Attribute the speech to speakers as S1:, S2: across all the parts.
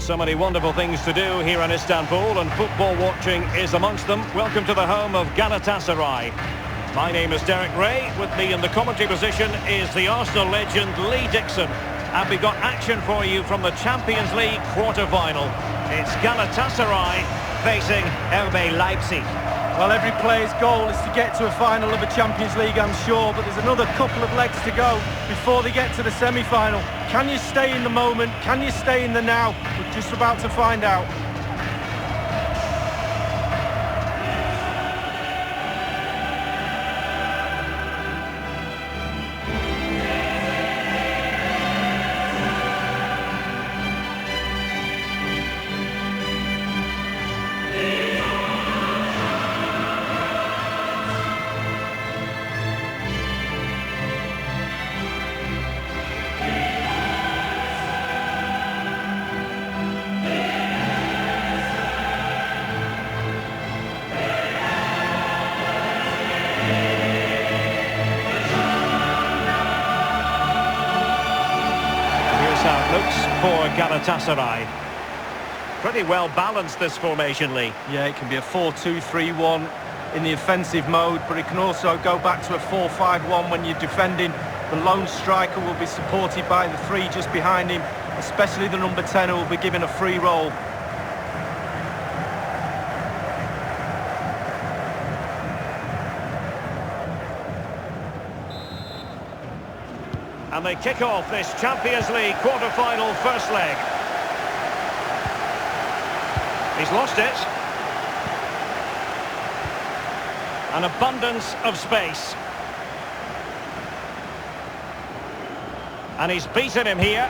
S1: So many wonderful things to do here in Istanbul, and football watching is amongst them. Welcome to the home of Galatasaray. My name is Derek Ray. With me in the commentary position is the Arsenal legend Lee Dixon. And we've got action for you from the Champions League quarter-final. It's Galatasaray facing RB Leipzig.
S2: Well, every player's goal is to get to a final of a Champions League, I'm sure, but there's another couple of legs to go before they get to the semi-final. Can you stay in the moment? Can you stay in the now? We're just about to find out.
S1: Looks for Galatasaray. Pretty well balanced, this formation, Lee.
S2: Yeah, it can be a 4-2-3-1 in the offensive mode, but it can also go back to a 4-5-1 when you're defending. The lone striker will be supported by the three just behind him, especially the number 10 who will be given a free role.
S1: And they kick off this Champions League quarter-final first leg. He's lost it. An abundance of space. And he's beaten him here.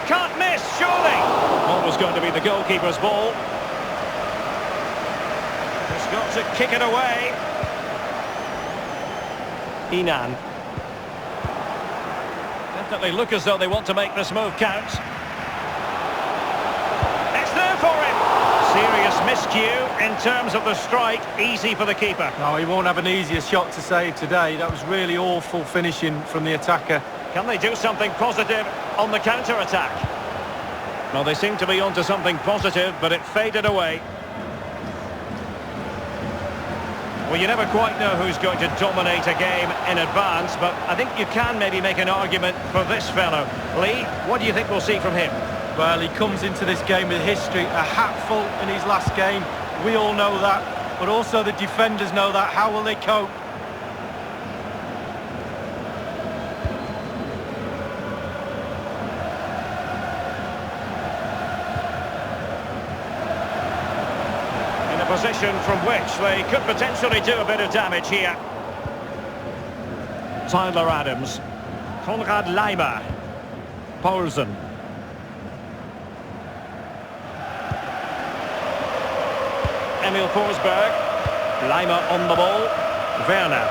S1: Can't miss, surely. Always going to be the goalkeeper's ball. He's got to kick it away. Inan. Definitely look as though they want to make this move count. It's there for him. Serious miscue in terms of the strike. Easy for the keeper.
S2: No, he won't have an easier shot to save today. That was really awful finishing from the attacker.
S1: Can they do something positive on the counter-attack? Well, they seem to be onto something positive, but it faded away. Well, you never quite know who's going to dominate a game in advance, but I think you can maybe make an argument for this fellow. Lee, what do you think we'll see from him?
S2: Well, he comes into this game with history, a hatful in his last game. We all know that, but also the defenders know that. How will they cope?
S1: Position from which they could potentially do a bit of damage here. Tyler Adams, Konrad Laimer, Poulsen. Emil Forsberg, Laimer on the ball, Werner.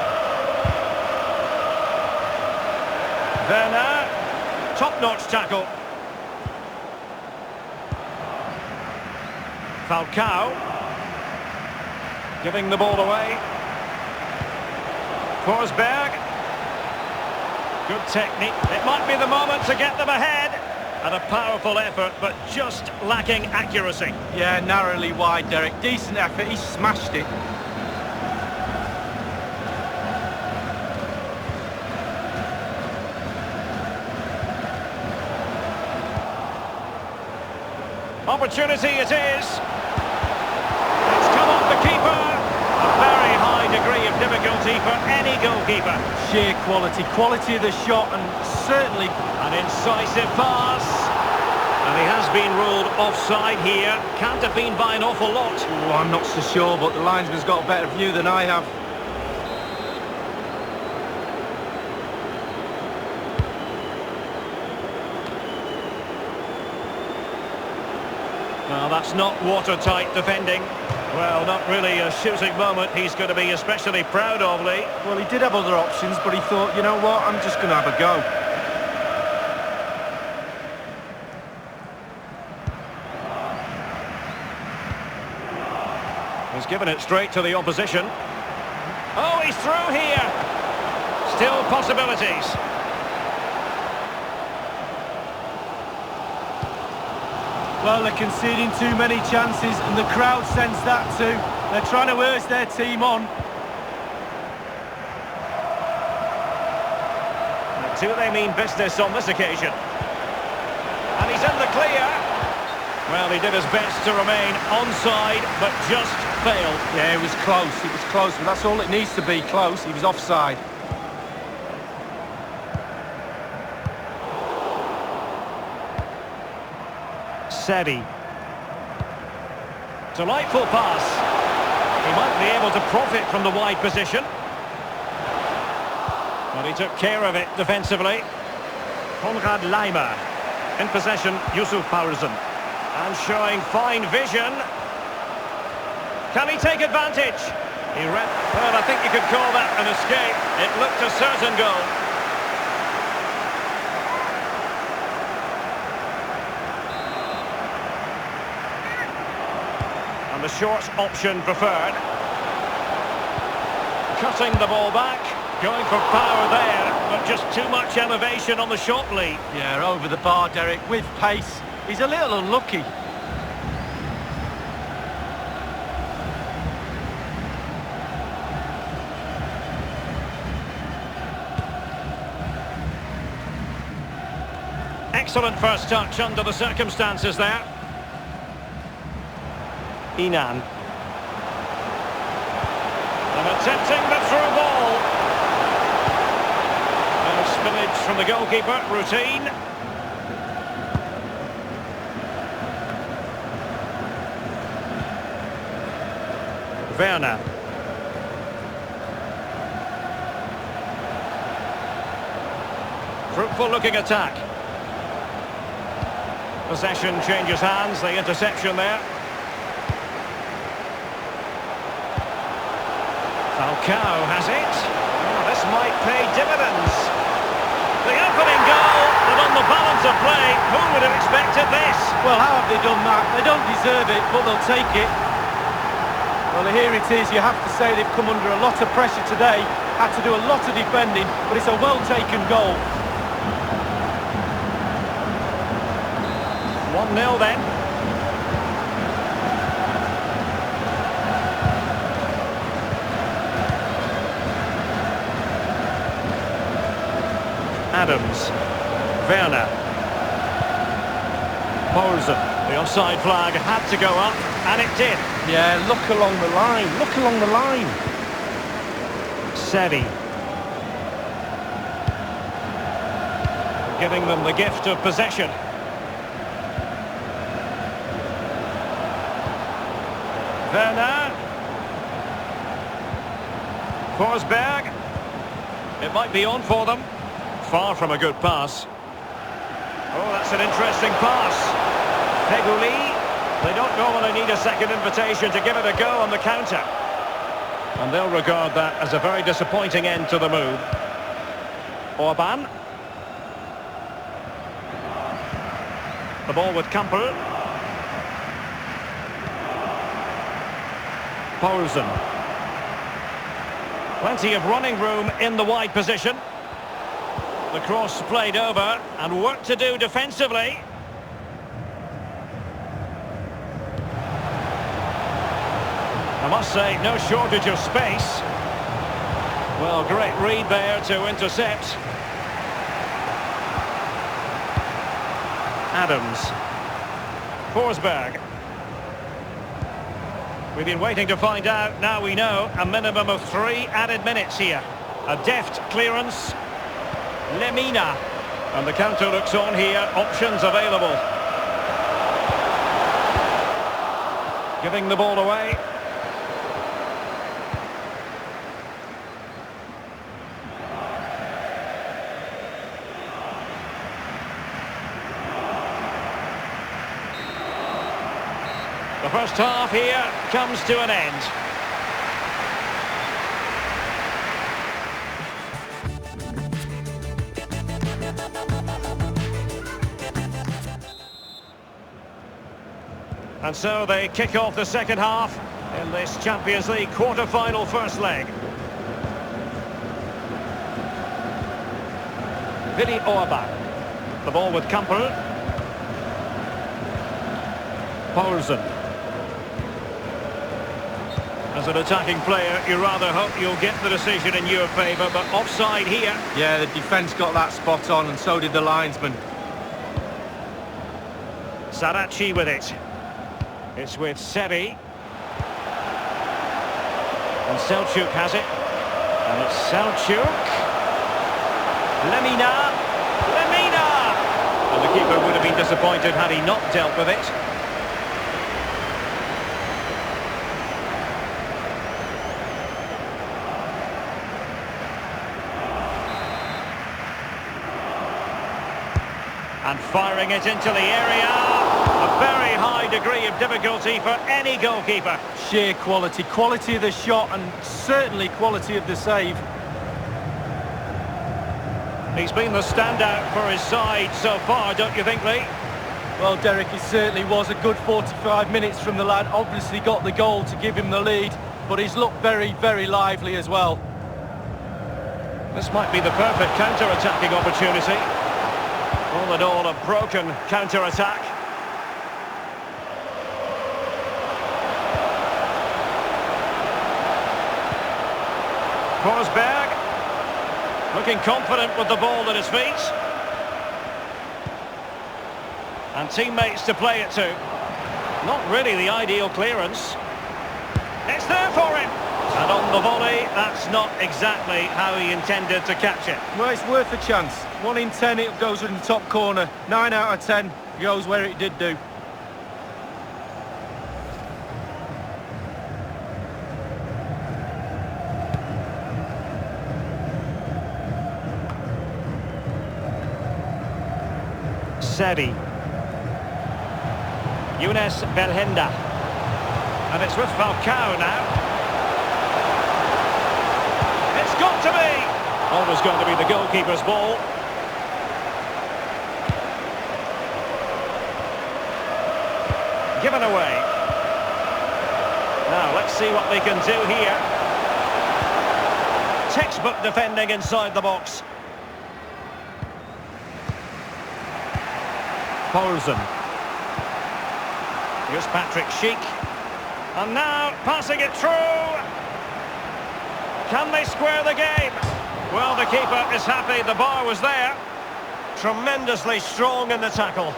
S1: Werner, top-notch tackle. Falcao. Giving the ball away. Forsberg. Good technique. It might be the moment to get them ahead. And a powerful effort, but just lacking accuracy.
S2: Yeah, narrowly wide, Derek. Decent effort. He smashed it.
S1: Opportunity it is. The keeper, a very high degree of difficulty for any goalkeeper.
S2: Sheer quality of the shot, and certainly
S1: an incisive pass. And he has been ruled offside here. Can't have been by an awful lot.
S2: Oh, I'm not so sure, but the linesman's got a better view than I have.
S1: Well, that's not watertight defending. Well, not really a shooting moment he's going to be especially proud of, Lee.
S2: Well, he did have other options, but he thought, you know what, I'm just going to have a go.
S1: He's given it straight to the opposition. Oh, he's through here. Still possibilities.
S2: Well, they're conceding too many chances, and the crowd sense that too. They're trying to urge their team on.
S1: Do they mean business on this occasion? And he's in the clear. Well, he did his best to remain onside, but just failed.
S2: Yeah, it was close, but that's all it needs to be, close. He was offside.
S1: Seri. Delightful pass. He might be able to profit from the wide position. But he took care of it defensively. Konrad Laimer. In possession, Yusuf Paulsen. And showing fine vision. Can he take advantage? Well, I think you could call that an escape. It looked a certain goal. And the short option preferred. Cutting the ball back. Going for power there, but just too much elevation on the shot lead.
S2: Yeah, over the bar, Derek, with pace. He's a little unlucky.
S1: Excellent first touch under the circumstances there. Inan. And attempting the through ball. No spillage from the goalkeeper, routine. Werner. Fruitful looking attack. Possession changes hands, the interception there. Falcao has it. Oh, this might pay dividends. The opening goal, but on the balance of play, who would have expected this?
S2: Well, how have they done that? They don't deserve it, but they'll take it. Well, here it is. You have to say they've come under a lot of pressure today. Had to do a lot of defending, but it's a well-taken goal.
S1: 1-0 then. Adams. Werner. Paulsen. The offside flag had to go up, and it did.
S2: Yeah, look along the line. Look along the line.
S1: Seri. Giving them the gift of possession. Werner. Forsberg. It might be on for them. Far from a good pass. Oh, that's an interesting pass. Feghouli. They don't normally need a second invitation to give it a go on the counter. And they'll regard that as a very disappointing end to the move. Orban. The ball with Campbell. Paulsen. Plenty of running room in the wide position. The cross played over, and work to do defensively. I must say, no shortage of space. Well, great read there to intercept. Adams. Forsberg. We've been waiting to find out. Now we know. A minimum of 3 added minutes here. A deft clearance. Lemina. And the counter looks on here. Options available. Giving the ball away. The first half here comes to an end. And so they kick off the second half in this Champions League quarter-final first leg. Willi Orban. The ball with Campbell. Poulsen. As an attacking player, you rather hope you'll get the decision in your favour, but offside here.
S2: Yeah, the defence got that spot on, and so did the linesman.
S1: Saracchi with it. It's with Seri. And Selçuk has it. And it's Selçuk. Lemina. And the keeper would have been disappointed had he not dealt with it. And firing it into the area. A very high degree of difficulty for any goalkeeper.
S2: Sheer quality. Quality of the shot and certainly quality of the save.
S1: He's been the standout for his side so far, don't you think, Lee?
S2: Well, Derek, it certainly was a good 45 minutes from the lad. Obviously got the goal to give him the lead, but he's looked very, very lively as well.
S1: This might be the perfect counter-attacking opportunity. All in all, a broken counter-attack. Forsberg, looking confident with the ball at his feet. And teammates to play it to. Not really the ideal clearance. It's there for him. And on the volley, that's not exactly how he intended to catch it.
S2: Well, it's worth a chance. 1 in 10 it goes in the top corner. 9 out of 10 goes where it did do.
S1: Seri. Younes Belhanda. And it's with Falcao now. It's got to be! Always going to be the goalkeeper's ball. Given away. Now, let's see what they can do here. Textbook defending inside the box. Poulsen. Here's Patrick Schick. And now, passing it through. Can they square the game? Well, the keeper is happy. The bar was there. Tremendously strong in the tackle.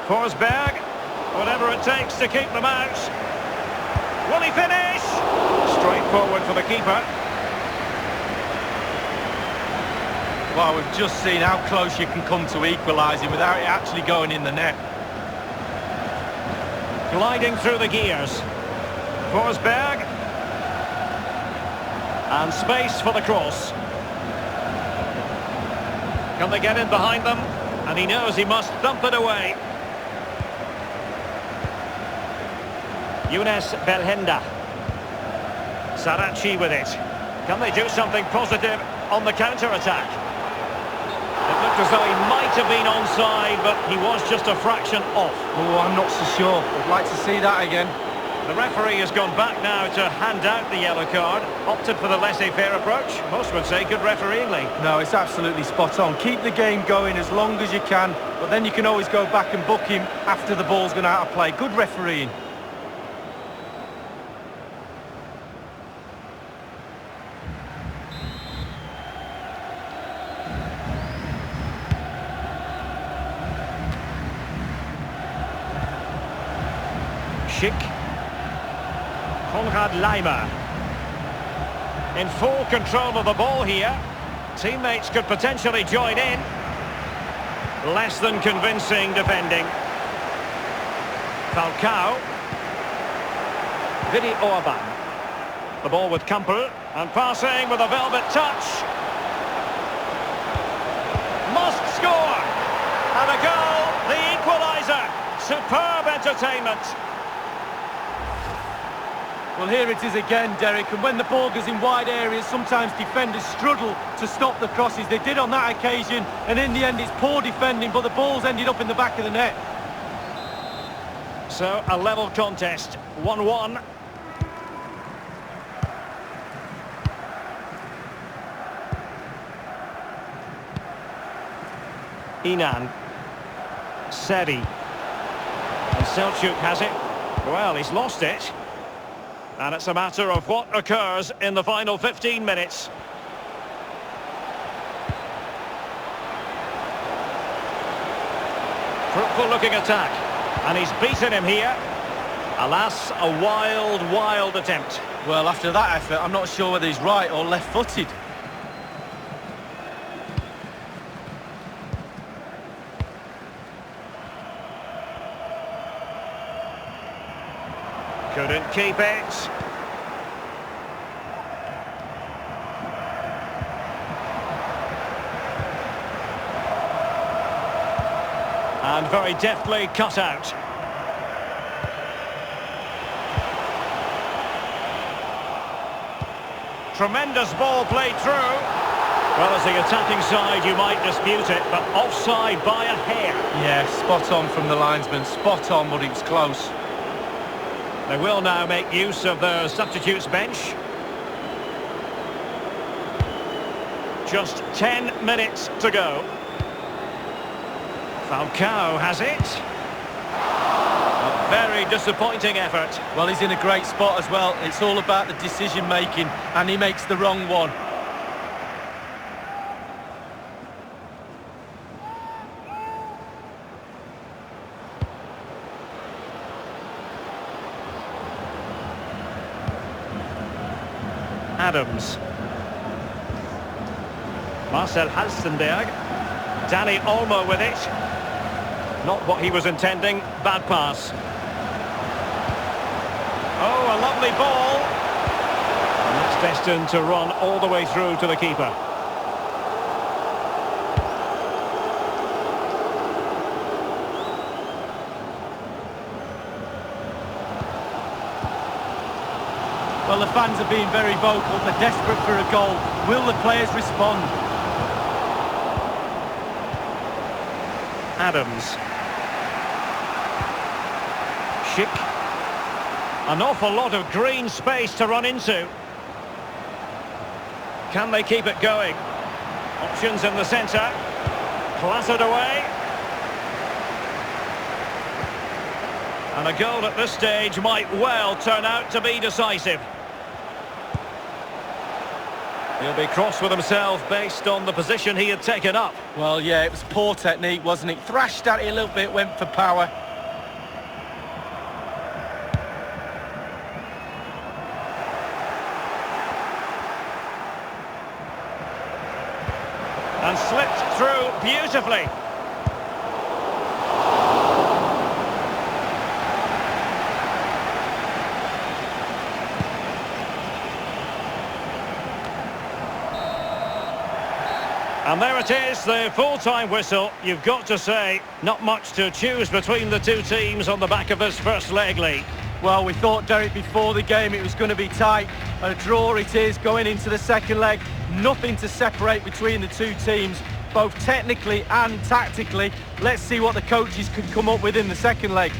S1: Forsberg, whatever it takes to keep them out. Will he finish? Straightforward for the keeper.
S2: Well, we've just seen how close you can come to equalising without it actually going in the net.
S1: Gliding through the gears. Forsberg. And space for the cross. Can they get in behind them? And he knows he must thump it away. Younes Belhanda. Saracchi with it. Can they do something positive on the counter-attack? It looked as though he might have been onside, but he was just a fraction off.
S2: Oh, I'm not so sure. I'd like to see that again.
S1: The referee has gone back now to hand out the yellow card. Opted for the laissez-faire approach. Most would say good refereeing, Lee.
S2: No, it's absolutely spot on. Keep the game going as long as you can, but then you can always go back and book him after the ball's gone out of play. Good refereeing.
S1: Schick. Konrad Laimer. In full control of the ball here. Teammates could potentially join in. Less than convincing defending. Falcao. Vidi Orban. The ball with Kampel. And passing with a velvet touch. Must score. And a goal. The equaliser. Superb entertainment.
S2: Well, here it is again, Derek, and when the ball goes in wide areas, sometimes defenders struggle to stop the crosses. They did on that occasion, and in the end it's poor defending, but the ball's ended up in the back of the net.
S1: So, a level contest, 1-1. Inan. Seri. And Selçuk has it. Well, he's lost it. And it's a matter of what occurs in the final 15 minutes. Fruitful looking attack. And he's beaten him here. Alas, a wild, wild attempt.
S2: Well, after that effort, I'm not sure whether he's right or left-footed.
S1: Couldn't keep it. And very deftly cut out. Tremendous ball played through. Well, as the attacking side, you might dispute it, but offside by a hair.
S2: Yeah, spot on from the linesman. Spot on, but it was close.
S1: They will now make use of their substitutes bench. Just 10 minutes to go. Falcao has it. A very disappointing effort.
S2: Well, he's in a great spot as well. It's all about the decision-making, and he makes the wrong one.
S1: Adams. Marcel Halstenberg. Danny Olmo with it. Not what he was intending. Bad pass. Oh, a lovely ball. And that's destined to run all the way through to the keeper.
S2: Well, the fans are being very vocal. They're desperate for a goal. Will the players respond?
S1: Adams. Schick. An awful lot of green space to run into. Can they keep it going? Options in the centre. Clattered away. And a goal at this stage might well turn out to be decisive. He'll be cross with himself based on the position he had taken up.
S2: Well, yeah, it was poor technique, wasn't it? Thrashed at it a little bit, went for power.
S1: And slipped through beautifully. And there it is, the full-time whistle. You've got to say, not much to choose between the two teams on the back of this first leg, Lee.
S2: Well, we thought, Derek, before the game it was going to be tight. A draw it is going into the second leg. Nothing to separate between the two teams, both technically and tactically. Let's see what the coaches can come up with in the second leg.